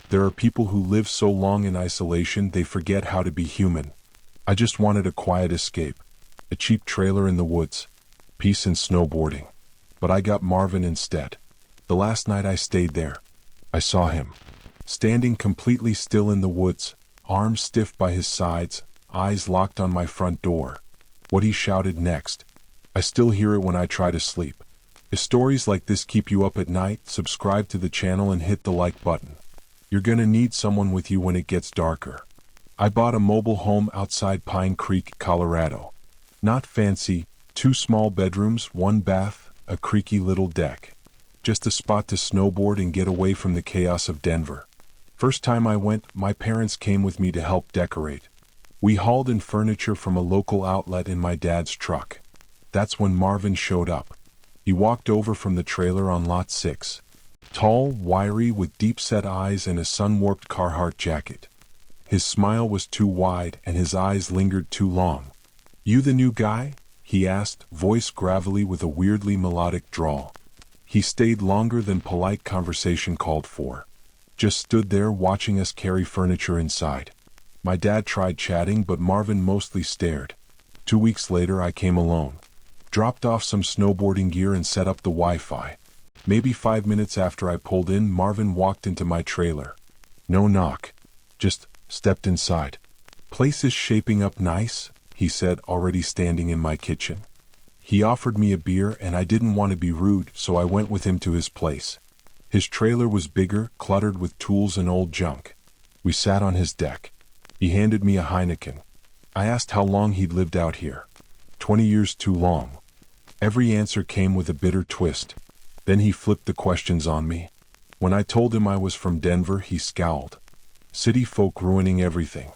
There are people who live so long in isolation they forget how to be human. I just wanted a quiet escape, a cheap trailer in the woods, peace and snowboarding. But I got Marvin instead. The last night I stayed there, I saw him, standing completely still in the woods, arms stiff by his sides, eyes locked on my front door. What he shouted next, I still hear it when I try to sleep. If stories like this keep you up at night, subscribe to the channel and hit the like button. You're gonna need someone with you when it gets darker. I bought a mobile home outside Pine Creek, Colorado. Not fancy, 2 small bedrooms, 1 bath, a creaky little deck. Just a spot to snowboard and get away from the chaos of Denver. First time I went, my parents came with me to help decorate. We hauled in furniture from a local outlet in my dad's truck. That's when Marvin showed up. He walked over from the trailer on lot 6. Tall, wiry, with deep-set eyes and a sun-warped Carhartt jacket. His smile was too wide and his eyes lingered too long. "You the new guy?" he asked, voice gravelly with a weirdly melodic drawl. He stayed longer than polite conversation called for. Just stood there watching us carry furniture inside. My dad tried chatting, but Marvin mostly stared. 2 weeks later I came alone. Dropped off some snowboarding gear and set up the Wi-Fi. Maybe 5 minutes after I pulled in, Marvin walked into my trailer. No knock. Just stepped inside. "Place is shaping up nice," he said, already standing in my kitchen. He offered me a beer and I didn't want to be rude, so I went with him to his place. His trailer was bigger, cluttered with tools and old junk. We sat on his deck. He handed me a Heineken. I asked how long he'd lived out here. 20 years too long. Every answer came with a bitter twist. Then he flipped the questions on me. When I told him I was from Denver, he scowled. "City folk ruining everything.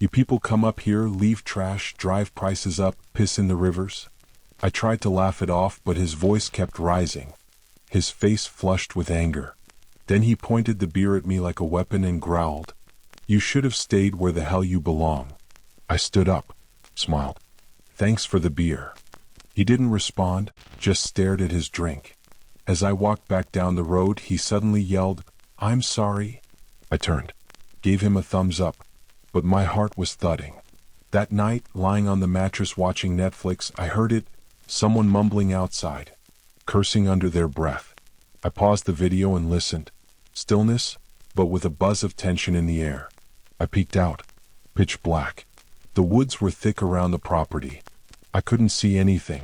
You people come up here, leave trash, drive prices up, piss in the rivers." I tried to laugh it off, but his voice kept rising. His face flushed with anger. Then he pointed the beer at me like a weapon and growled, "You should have stayed where the hell you belong." I stood up, smiled. "Thanks for the beer." He didn't respond, just stared at his drink. As I walked back down the road, he suddenly yelled, "I'm sorry." I turned, gave him a thumbs up, but my heart was thudding. That night, lying on the mattress watching Netflix, I heard it, someone mumbling outside, cursing under their breath. I paused the video and listened. Stillness, but with a buzz of tension in the air. I peeked out. Pitch black. The woods were thick around the property. I couldn't see anything.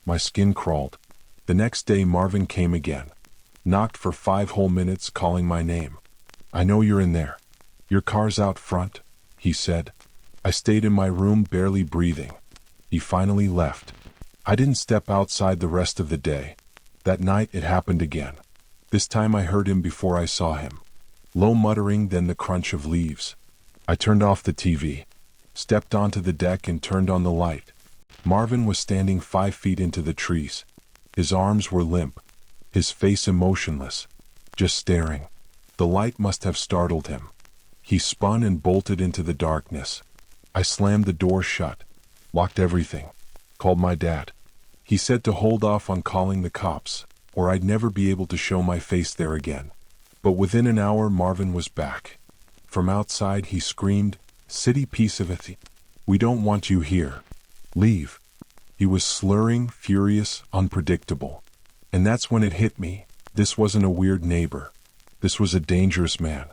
My skin crawled. The next day Marvin came again. Knocked for 5 whole minutes, calling my name. "I know you're in there. Your car's out front," he said. I stayed in my room, barely breathing. He finally left. I didn't step outside the rest of the day. That night it happened again. This time I heard him before I saw him. Low muttering, then the crunch of leaves. I turned off the TV, stepped onto the deck and turned on the light. Marvin was standing 5 feet into the trees. His arms were limp, his face emotionless, just staring. The light must have startled him. He spun and bolted into the darkness. I slammed the door shut, locked everything, called my dad. He said to hold off on calling the cops, or I'd never be able to show my face there again. But within an hour Marvin was back. From outside he screamed, "City piece of a thief. We don't want you here. Leave." He was slurring, furious, unpredictable. And that's when it hit me. This wasn't a weird neighbor. This was a dangerous man.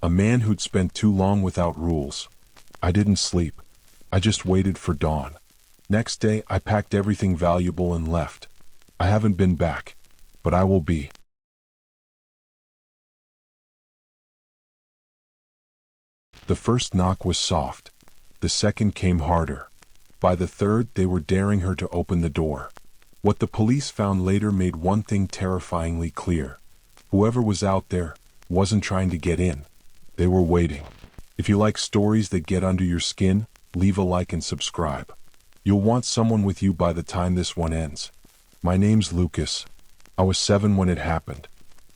A man who'd spent too long without rules. I didn't sleep. I just waited for dawn. Next day, I packed everything valuable and left. I haven't been back, but I will be. The first knock was soft. The second came harder. By the third, they were daring her to open the door. What the police found later made one thing terrifyingly clear. Whoever was out there wasn't trying to get in. They were waiting. If you like stories that get under your skin, leave a like and subscribe. You'll want someone with you by the time this one ends. My name's Lucas. I was 7 when it happened.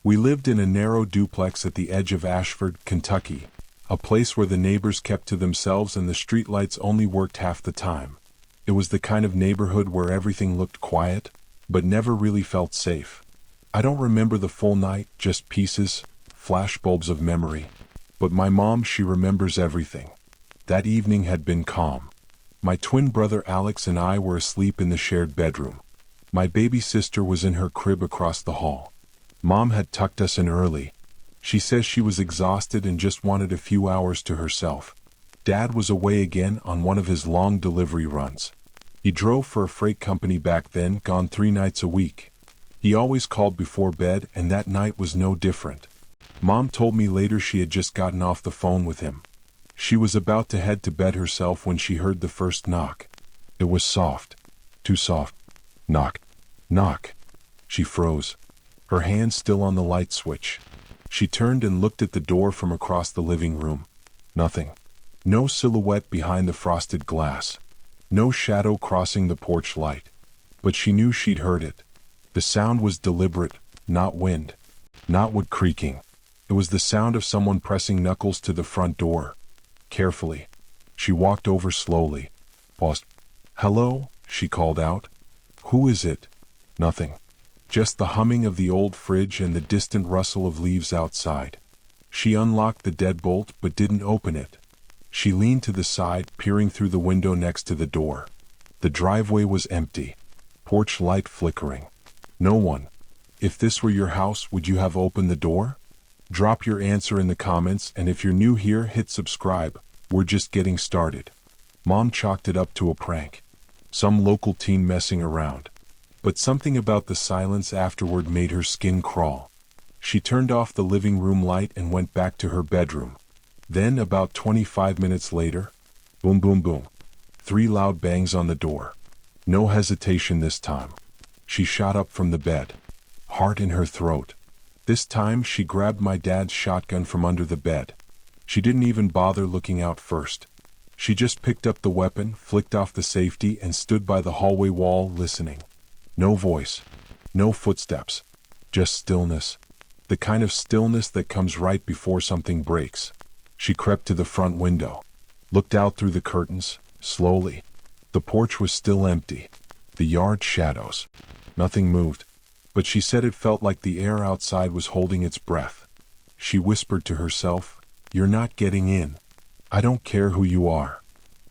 We lived in a narrow duplex at the edge of Ashford, Kentucky, a place where the neighbors kept to themselves and the streetlights only worked half the time. It was the kind of neighborhood where everything looked quiet, but never really felt safe. I don't remember the full night, just pieces, flashbulbs of memory. But my mom, she remembers everything. That evening had been calm. My twin brother Alex and I were asleep in the shared bedroom. My baby sister was in her crib across the hall. Mom had tucked us in early. She says she was exhausted and just wanted a few hours to herself. Dad was away again on one of his long delivery runs. He drove for a freight company back then, gone 3 nights a week. He always called before bed, and that night was no different. Mom told me later she had just gotten off the phone with him. She was about to head to bed herself when she heard the first knock. It was soft. Too soft. Knock. Knock. She froze, her hand still on the light switch. She turned and looked at the door from across the living room. Nothing. No silhouette behind the frosted glass. No shadow crossing the porch light. But she knew she'd heard it. The sound was deliberate, not wind. Not wood creaking. It was the sound of someone pressing knuckles to the front door. Carefully. She walked over slowly. Paused. "Hello?" she called out. "Who is it?" Nothing. Just the humming of the old fridge and the distant rustle of leaves outside. She unlocked the deadbolt but didn't open it. She leaned to the side, peering through the window next to the door. The driveway was empty. Porch light flickering. No one. If this were your house, would you have opened the door? Drop your answer in the comments, and if you're new here, hit subscribe. We're just getting started. Mom chalked it up to a prank. Some local teen messing around. But something about the silence afterward made her skin crawl. She turned off the living room light and went back to her bedroom. Then, about 25 minutes later, boom, boom, boom. 3 loud bangs on the door. No hesitation this time. She shot up from the bed, heart in her throat. This time she grabbed my dad's shotgun from under the bed. She didn't even bother looking out first. She just picked up the weapon, flicked off the safety, and stood by the hallway wall listening. No voice, no footsteps, just stillness. The kind of stillness that comes right before something breaks. She crept to the front window, looked out through the curtains, slowly. The porch was still empty. The yard shadows. Nothing moved. But she said it felt like the air outside was holding its breath. She whispered to herself, "You're not getting in. I don't care who you are."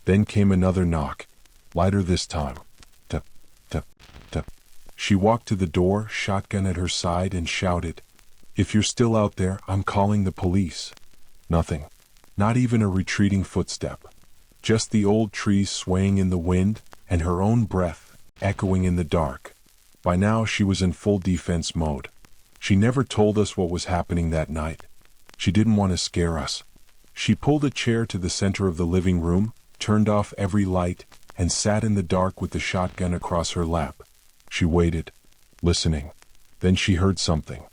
Then came another knock, lighter this time. Tap, tap, tap. She walked to the door, shotgun at her side, and shouted, "If you're still out there, I'm calling the police." Nothing. Not even a retreating footstep. Just the old trees swaying in the wind, and her own breath echoing in the dark. By now she was in full defense mode. She never told us what was happening that night. She didn't want to scare us. She pulled a chair to the center of the living room, turned off every light, and sat in the dark with the shotgun across her lap. She waited, listening. Then she heard something.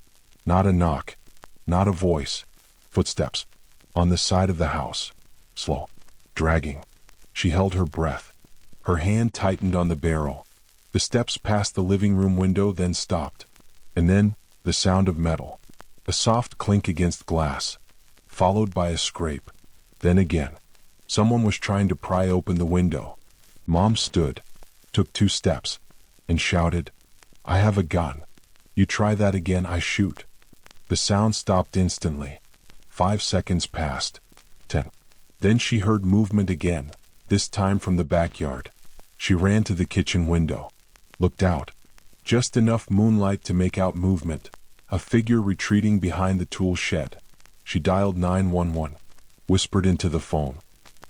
Not a knock. Not a voice. Footsteps. On the side of the house. Slow. Dragging. She held her breath. Her hand tightened on the barrel. The steps passed the living room window, then stopped. And then, the sound of metal. A soft clink against glass. Followed by a scrape. Then again. Someone was trying to pry open the window. Mom stood, took 2 steps, and shouted, "I have a gun. You try that again, I shoot." The sound stopped instantly. 5 seconds passed. 10. Then she heard movement again, this time from the backyard. She ran to the kitchen window. Looked out. Just enough moonlight to make out movement. A figure retreating behind the tool shed. She dialed 911. Whispered into the phone.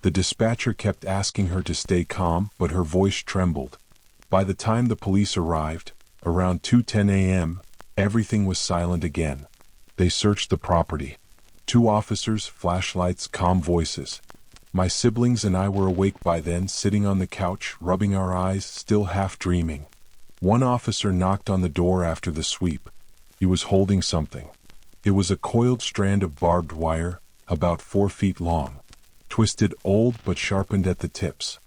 The dispatcher kept asking her to stay calm, but her voice trembled. By the time the police arrived, around 2:10 a.m., everything was silent again. They searched the property. 2 officers, flashlights, calm voices. My siblings and I were awake by then, sitting on the couch, rubbing our eyes, still half dreaming. 1 officer knocked on the door after the sweep. He was holding something. It was a coiled strand of barbed wire, about 4 feet long. Twisted, old, but sharpened at the tips.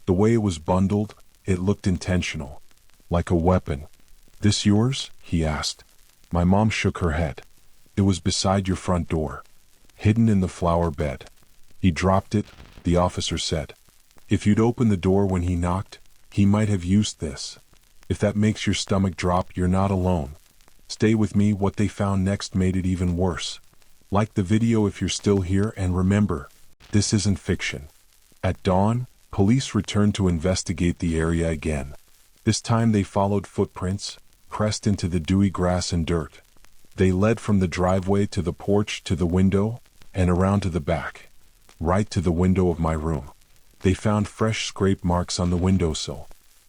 The way it was bundled, it looked intentional. Like a weapon. "This yours?" he asked. My mom shook her head. "It was beside your front door. Hidden in the flower bed." "He dropped it," the officer said. "If you'd opened the door when he knocked, he might have used this. If that makes your stomach drop, you're not alone. Stay with me." What they found next made it even worse. Like the video if you're still here, and remember, this isn't fiction. At dawn, police returned to investigate the area again. This time they followed footprints, pressed into the dewy grass and dirt. They led from the driveway to the porch to the window, and around to the back, right to the window of my room. They found fresh scrape marks on the windowsill.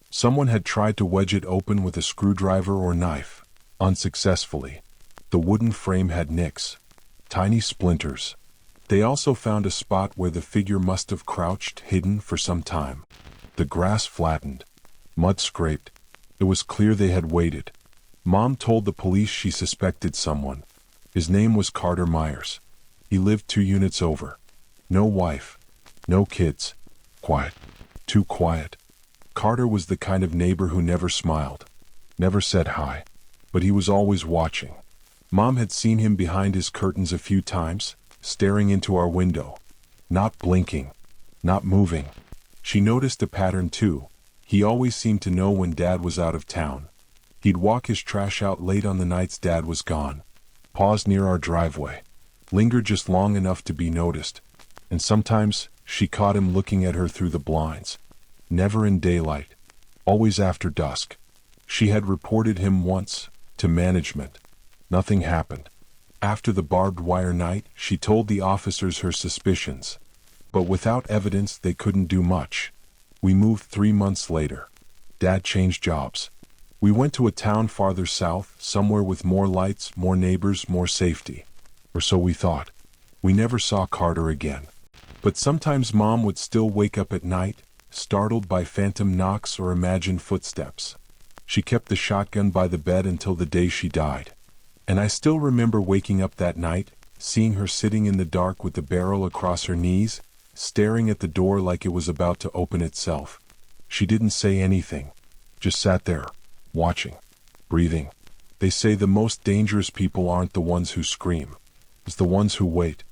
Someone had tried to wedge it open with a screwdriver or knife, unsuccessfully. The wooden frame had nicks, tiny splinters. They also found a spot where the figure must have crouched, hidden for some time. The grass flattened, mud scraped. It was clear they had waited. Mom told the police she suspected someone. His name was Carter Myers. He lived 2 units over. No wife, no kids. Quiet. Too quiet. Carter was the kind of neighbor who never smiled, never said hi, but he was always watching. Mom had seen him behind his curtains a few times, staring into our window, not blinking, not moving. She noticed a pattern too. He always seemed to know when Dad was out of town. He'd walk his trash out late on the nights Dad was gone, pause near our driveway, linger just long enough to be noticed, and sometimes she caught him looking at her through the blinds. Never in daylight, always after dusk. She had reported him once, to management. Nothing happened. After the barbed wire night, she told the officers her suspicions. But without evidence, they couldn't do much. We moved 3 months later. Dad changed jobs. We went to a town farther south, somewhere with more lights, more neighbors, more safety. Or so we thought. We never saw Carter again. But sometimes Mom would still wake up at night, startled by phantom knocks or imagined footsteps. She kept the shotgun by the bed until the day she died. And I still remember waking up that night, seeing her sitting in the dark with the barrel across her knees, staring at the door like it was about to open itself. She didn't say anything, just sat there, watching, breathing. They say the most dangerous people aren't the ones who scream. It's the ones who wait,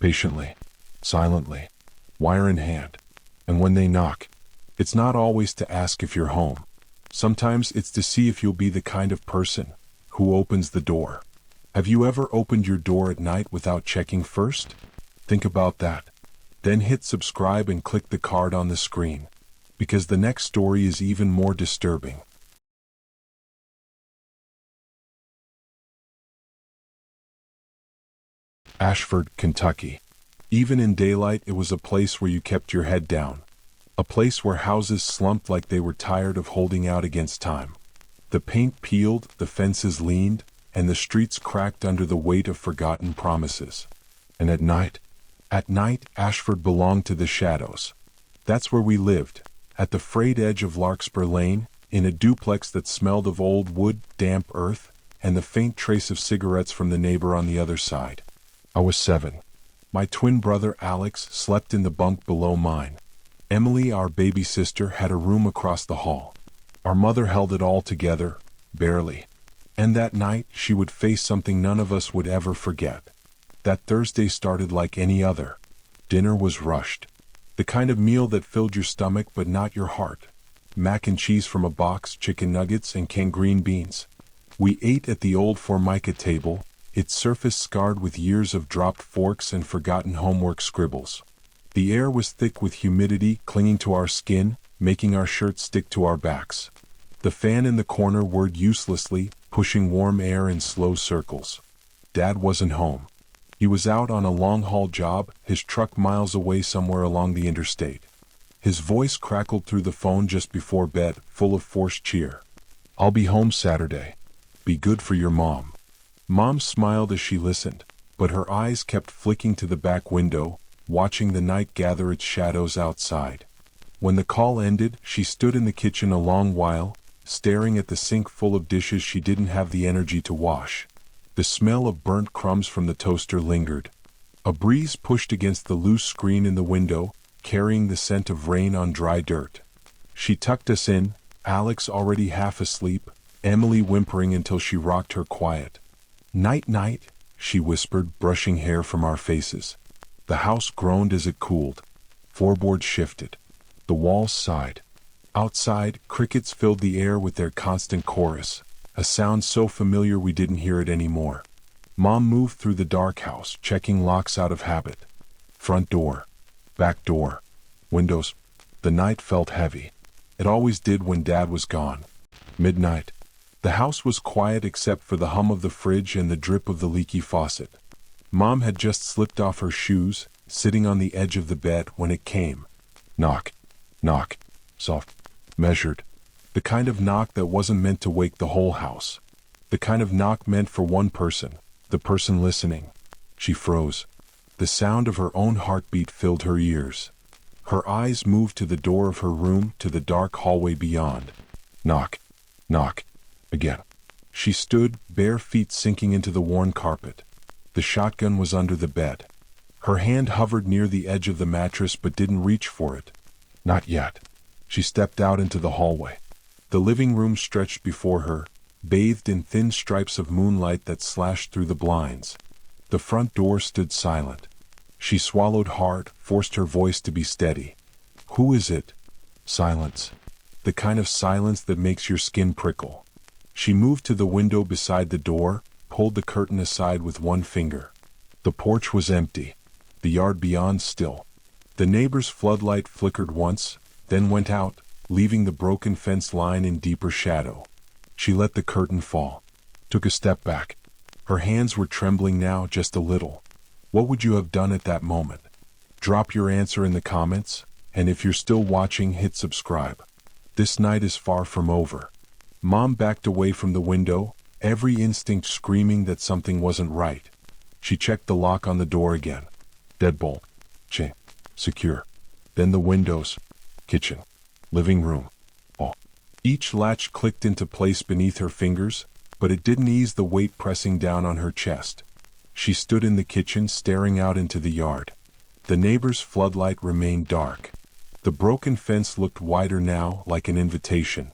patiently, silently, wire in hand. And when they knock, it's not always to ask if you're home. Sometimes it's to see if you'll be the kind of person who opens the door. Have you ever opened your door at night without checking first? Think about that. Then hit subscribe and click the card on the screen, because the next story is even more disturbing. Ashford, Kentucky. Even in daylight, it was a place where you kept your head down. A place where houses slumped like they were tired of holding out against time. The paint peeled, the fences leaned, and the streets cracked under the weight of forgotten promises. And at night, Ashford belonged to the shadows. That's where we lived, at the frayed edge of Larkspur Lane, in a duplex that smelled of old wood, damp earth, and the faint trace of cigarettes from the neighbor on the other side. I was 7. My twin brother Alex slept in the bunk below mine. Emily, our baby sister, had a room across the hall. Our mother held it all together, barely. And that night, she would face something none of us would ever forget. That Thursday started like any other. Dinner was rushed. The kind of meal that filled your stomach but not your heart. Mac and cheese from a box, chicken nuggets, and canned green beans. We ate at the old Formica table, its surface scarred with years of dropped forks and forgotten homework scribbles. The air was thick with humidity clinging to our skin, making our shirts stick to our backs. The fan in the corner whirred uselessly, pushing warm air in slow circles. Dad wasn't home. He was out on a long-haul job, his truck miles away somewhere along the interstate. His voice crackled through the phone just before bed, full of forced cheer. "I'll be home Saturday. Be good for your mom." Mom smiled as she listened, but her eyes kept flicking to the back window, watching the night gather its shadows outside. When the call ended, she stood in the kitchen a long while, staring at the sink full of dishes she didn't have the energy to wash. The smell of burnt crumbs from the toaster lingered. A breeze pushed against the loose screen in the window, carrying the scent of rain on dry dirt. She tucked us in, Alex already half asleep, Emily whimpering until she rocked her quiet. "Night, night," she whispered, brushing hair from our faces. The house groaned as it cooled. Floorboards shifted. The walls sighed. Outside, crickets filled the air with their constant chorus, a sound so familiar we didn't hear it anymore. Mom moved through the dark house, checking locks out of habit. Front door, back door, windows. The night felt heavy. It always did when Dad was gone. Midnight. The house was quiet except for the hum of the fridge and the drip of the leaky faucet. Mom had just slipped off her shoes, sitting on the edge of the bed when it came. Knock. Knock. Soft. Measured. The kind of knock that wasn't meant to wake the whole house. The kind of knock meant for one person, the person listening. She froze. The sound of her own heartbeat filled her ears. Her eyes moved to the door of her room, to the dark hallway beyond. Knock. Knock. Again. She stood, bare feet sinking into the worn carpet. The shotgun was under the bed. Her hand hovered near the edge of the mattress but didn't reach for it. Not yet. She stepped out into the hallway. The living room stretched before her, bathed in thin stripes of moonlight that slashed through the blinds. The front door stood silent. She swallowed hard, forced her voice to be steady. Who is it? Silence. The kind of silence that makes your skin prickle. She moved to the window beside the door, pulled the curtain aside with one finger. The porch was empty. The yard beyond still. The neighbor's floodlight flickered once, then went out, leaving the broken fence line in deeper shadow. She let the curtain fall. Took a step back. Her hands were trembling now, just a little. What would you have done at that moment? Drop your answer in the comments, and if you're still watching, hit subscribe. This night is far from over. Mom backed away from the window, every instinct screaming that something wasn't right. She checked the lock on the door again. Deadbolt. Chain. Secure. Then the windows. Kitchen. Living room. All. Each latch clicked into place beneath her fingers, but it didn't ease the weight pressing down on her chest. She stood in the kitchen, staring out into the yard. The neighbor's floodlight remained dark. The broken fence looked wider now, like an invitation.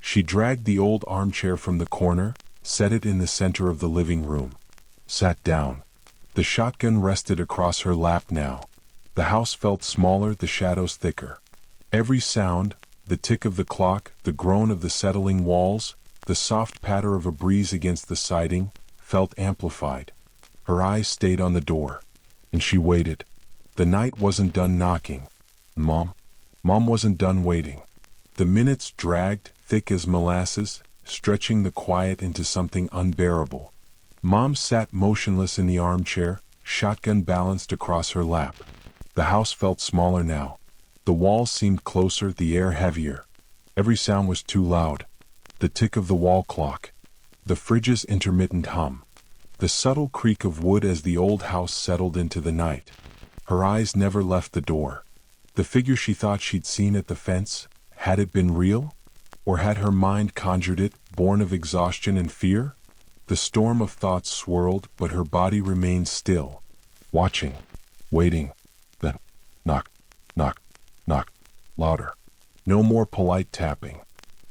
She dragged the old armchair from the corner, set it in the center of the living room. Sat down. The shotgun rested across her lap now. The house felt smaller, the shadows thicker. Every sound, the tick of the clock, the groan of the settling walls, the soft patter of a breeze against the siding, felt amplified. Her eyes stayed on the door, and she waited. The night wasn't done knocking. Mom wasn't done waiting. The minutes dragged, thick as molasses, stretching the quiet into something unbearable. Mom sat motionless in the armchair, shotgun balanced across her lap. The house felt smaller now. The walls seemed closer, the air heavier. Every sound was too loud. The tick of the wall clock. The fridge's intermittent hum. The subtle creak of wood as the old house settled into the night. Her eyes never left the door. The figure she thought she'd seen at the fence, had it been real? Or had her mind conjured it, born of exhaustion and fear? The storm of thoughts swirled, but her body remained still. Watching. Waiting. Then, knock, knock, knock. Louder. No more polite tapping.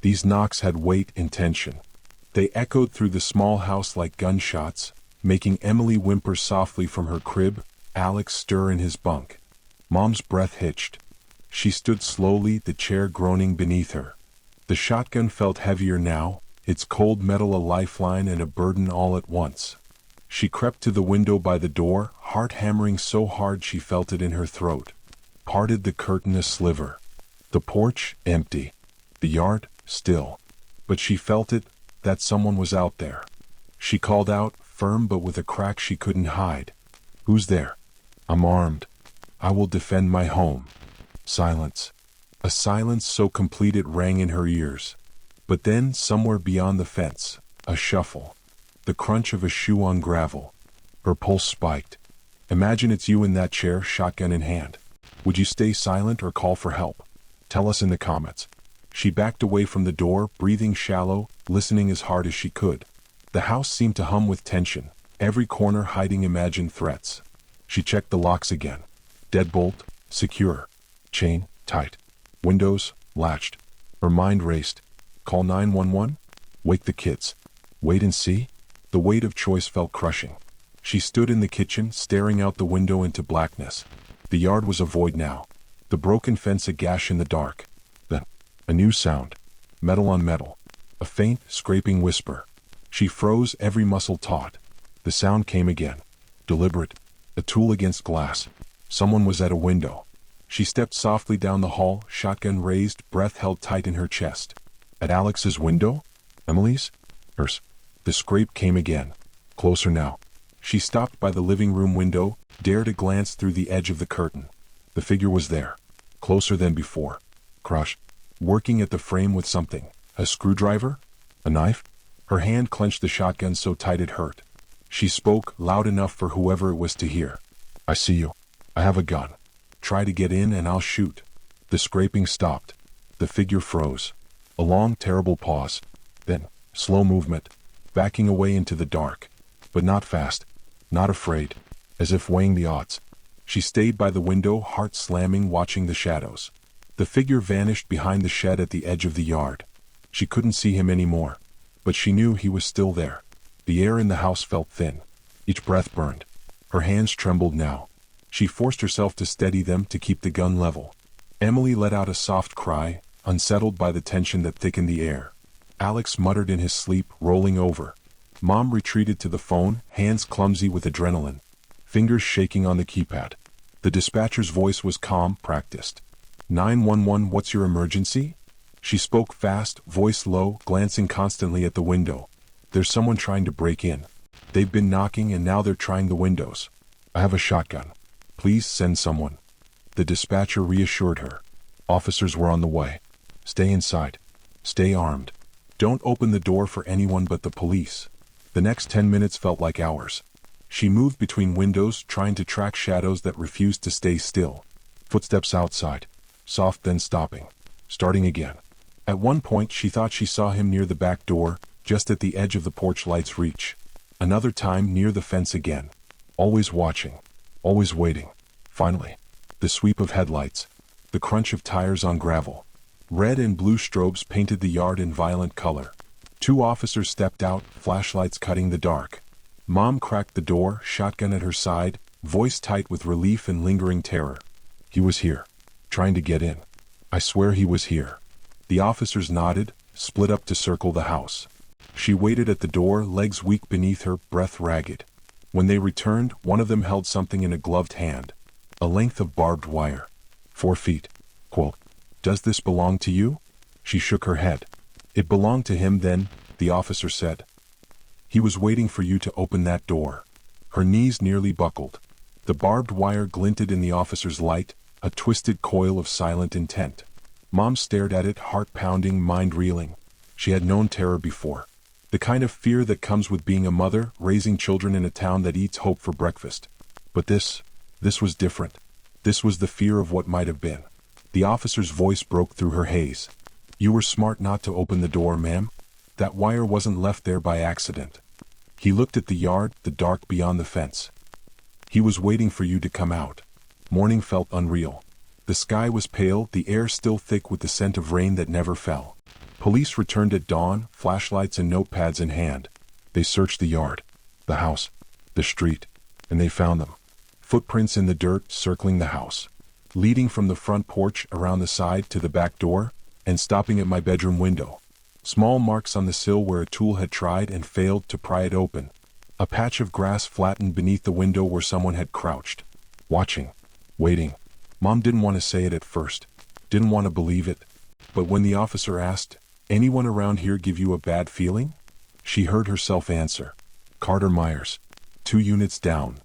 These knocks had weight, intention. They echoed through the small house like gunshots, making Emily whimper softly from her crib, Alex stir in his bunk. Mom's breath hitched. She stood slowly, the chair groaning beneath her. The shotgun felt heavier now, its cold metal a lifeline and a burden all at once. She crept to the window by the door, heart hammering so hard she felt it in her throat. Parted the curtain a sliver. The porch, empty. The yard, still. But she felt it, that someone was out there. She called out, firm but with a crack she couldn't hide. Who's there? I'm armed. I will defend my home. Silence. A silence so complete it rang in her ears. But then, somewhere beyond the fence, a shuffle. The crunch of a shoe on gravel. Her pulse spiked. Imagine it's you in that chair, shotgun in hand. Would you stay silent or call for help? Tell us in the comments. She backed away from the door, breathing shallow, listening as hard as she could. The house seemed to hum with tension, every corner hiding imagined threats. She checked the locks again. Deadbolt, secure. Chain, tight. Windows, latched. Her mind raced. Call 911? Wake the kids. Wait and see? The weight of choice felt crushing. She stood in the kitchen, staring out the window into blackness. The yard was a void now. The broken fence a gash in the dark. Then, a new sound. Metal on metal. A faint, scraping whisper. She froze, every muscle taut. The sound came again. Deliberate. A tool against glass. Someone was at a window. She stepped softly down the hall, shotgun raised, breath held tight in her chest. At Alex's window? Emily's? Hers. The scrape came again. Closer now. She stopped by the living room window, dared a glance through the edge of the curtain. The figure was there. Closer than before. Crouched. Working at the frame with something. A screwdriver? A knife? Her hand clenched the shotgun so tight it hurt. She spoke, loud enough for whoever it was to hear. I see you. I have a gun. Try to get in and I'll shoot. The scraping stopped. The figure froze. A long, terrible pause. Then, slow movement. Backing away into the dark. But not fast. Not afraid. As if weighing the odds. She stayed by the window, heart slamming, watching the shadows. The figure vanished behind the shed at the edge of the yard. She couldn't see him anymore. But she knew he was still there. The air in the house felt thin. Each breath burned. Her hands trembled now. She forced herself to steady them to keep the gun level. Emily let out a soft cry, unsettled by the tension that thickened the air. Alex muttered in his sleep, rolling over. Mom retreated to the phone, hands clumsy with adrenaline. Fingers shaking on the keypad. The dispatcher's voice was calm, practiced. 911, what's your emergency? She spoke fast, voice low, glancing constantly at the window. There's someone trying to break in. They've been knocking and now they're trying the windows. I have a shotgun. Please send someone. The dispatcher reassured her. Officers were on the way. Stay inside. Stay armed. Don't open the door for anyone but the police. The next 10 minutes felt like hours. She moved between windows, trying to track shadows that refused to stay still. Footsteps outside. Soft, then stopping. Starting again. At one point she thought she saw him near the back door, just at the edge of the porch light's reach. Another time near the fence again. Always watching. Always waiting. Finally. The sweep of headlights. The crunch of tires on gravel. Red and blue strobes painted the yard in violent color. 2 officers stepped out, flashlights cutting the dark. Mom cracked the door, shotgun at her side, voice tight with relief and lingering terror. He was here. Trying to get in. I swear he was here. The officers nodded, split up to circle the house. She waited at the door, legs weak beneath her, breath ragged. When they returned, one of them held something in a gloved hand. A length of barbed wire. 4 feet. Quote, "Does this belong to you?" She shook her head. It belonged to him then, the officer said. He was waiting for you to open that door. Her knees nearly buckled. The barbed wire glinted in the officer's light, a twisted coil of silent intent. Mom stared at it, heart pounding, mind reeling. She had known terror before. The kind of fear that comes with being a mother, raising children in a town that eats hope for breakfast. But this was different. This was the fear of what might have been. The officer's voice broke through her haze. You were smart not to open the door, ma'am. That wire wasn't left there by accident. He looked at the yard, the dark beyond the fence. He was waiting for you to come out. Morning felt unreal. The sky was pale, the air still thick with the scent of rain that never fell. Police returned at dawn, flashlights and notepads in hand. They searched the yard, the house, the street, and they found them. Footprints in the dirt circling the house, leading from the front porch around the side to the back door, and stopping at my bedroom window. Small marks on the sill where a tool had tried and failed to pry it open. A patch of grass flattened beneath the window where someone had crouched. Watching. Waiting. Mom didn't want to say it at first. Didn't want to believe it. But when the officer asked, "Anyone around here give you a bad feeling?" she heard herself answer. Carter Myers. 2 units down.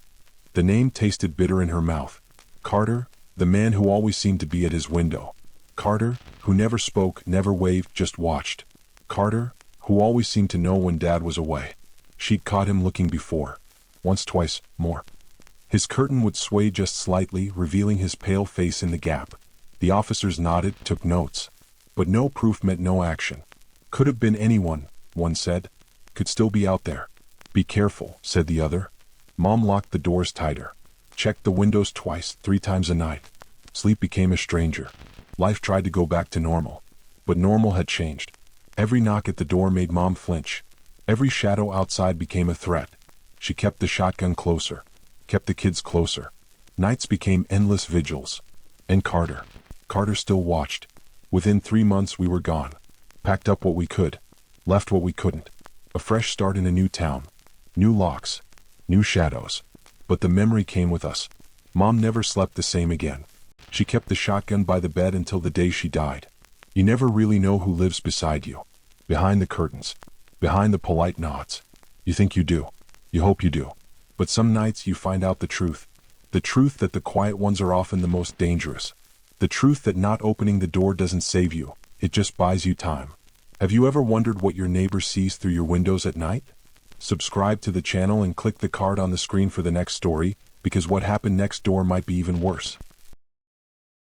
The name tasted bitter in her mouth. Carter, the man who always seemed to be at his window. Carter, who never spoke, never waved, just watched. Carter, who always seemed to know when Dad was away. She'd caught him looking before. Once, twice, more. His curtain would sway just slightly, revealing his pale face in the gap. The officers nodded, took notes. But no proof meant no action. Could have been anyone, one said. Could still be out there. Be careful, said the other. Mom locked the doors tighter. Checked the windows twice, 3 times a night. Sleep became a stranger. Life tried to go back to normal. But normal had changed. Every knock at the door made Mom flinch. Every shadow outside became a threat. She kept the shotgun closer. Kept the kids closer. Nights became endless vigils. And Carter. Carter still watched. Within 3 months we were gone. Packed up what we could. Left what we couldn't. A fresh start in a new town. New locks. New shadows. But the memory came with us. Mom never slept the same again. She kept the shotgun by the bed until the day she died. You never really know who lives beside you. Behind the curtains. Behind the polite nods. You think you do. You hope you do. But some nights you find out the truth. The truth that the quiet ones are often the most dangerous. The truth that not opening the door doesn't save you, it just buys you time. Have you ever wondered what your neighbor sees through your windows at night? Subscribe to the channel and click the card on the screen for the next story, because what happened next door might be even worse.